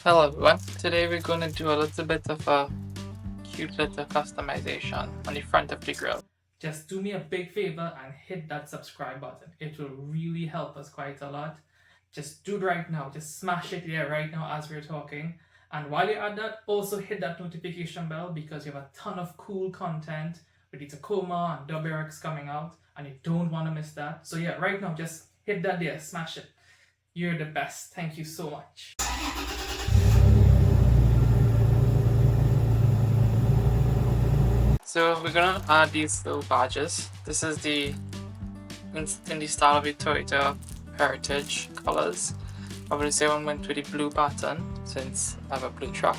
Hello everyone, today we're going to do a little bit of a cute little customization on the front of the grille. Just do me a big favor and hit that subscribe button. It will really help us quite a lot. Just do it right now, just smash it there right now as we're talking. And while you're at that, also hit that notification bell because you have a ton of cool content with the Tacoma and WRX coming out and you don't want to miss that. So yeah, right now just hit that there, smash it. You're the best. Thank you so much. So we're going to add these little badges. This is in the style of the Toyota Heritage colors. Obviously I went with the blue pattern since I have a blue truck.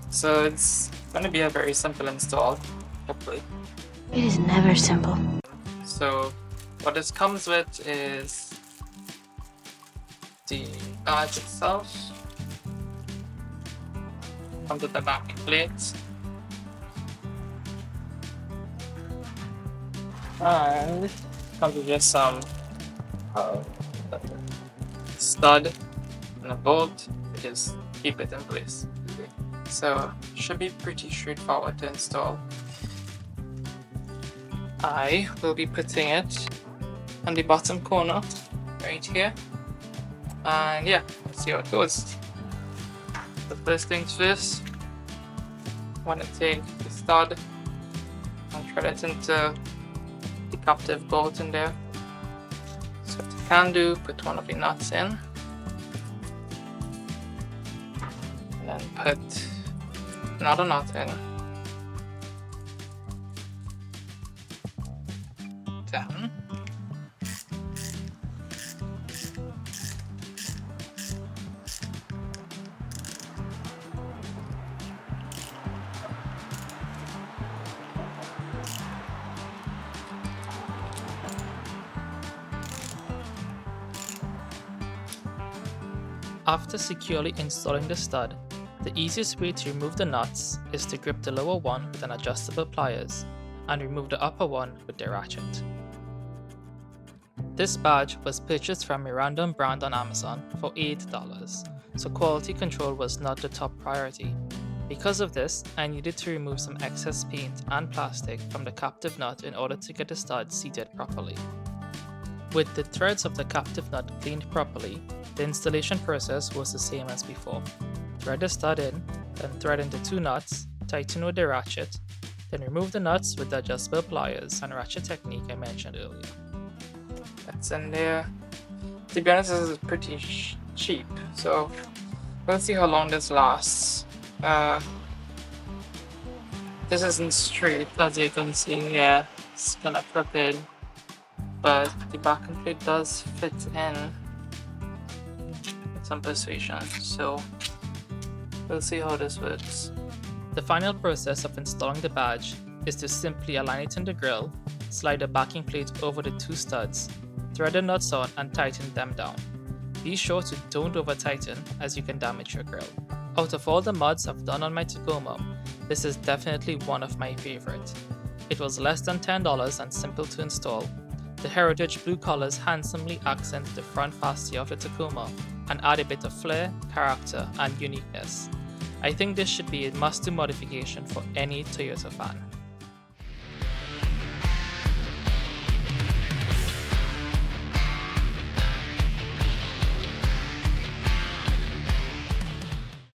So it's going to be a very simple install, hopefully. It is never simple. So what this comes with is the badge itself, comes with the back plate, and comes with just some stud and a bolt to just keep it in place. So should be pretty straightforward to install. I will be putting it on the bottom corner right here, and yeah, let's see how it goes. The first things first, I want to take the stud and thread it into the captive bolt in there. So what you can do, put one of the nuts in, and then put another nut in, down, After securely installing the stud, the easiest way to remove the nuts is to grip the lower one with an adjustable pliers and remove the upper one with the ratchet. This badge was purchased from a random brand on Amazon for $8, so quality control was not the top priority. Because of this, I needed to remove some excess paint and plastic from the captive nut in order to get the stud seated properly. With the threads of the captive nut cleaned properly, the installation process was the same as before. Thread the stud in, then thread into two nuts, tighten with the ratchet, then remove the nuts with the adjustable pliers and ratchet technique I mentioned earlier. that's in there. To be honest, this is pretty cheap, so we'll see how long this lasts. This isn't straight, as you can see. Yeah, it's gonna flip in, but the backing plate does fit in with some persuasion, so we'll see how this works. The final process of installing the badge is to simply align it in the grille, slide the backing plate over the two studs, thread the nuts on and tighten them down. Be sure to don't over tighten as you can damage your grille. Out of all the mods I've done on my Tacoma, this is definitely one of my favorite. It was less than $10 and simple to install. The Heritage blue colors handsomely accent the front fascia of the Tacoma and add a bit of flair, character and uniqueness. I think this should be a must-do modification for any Toyota fan.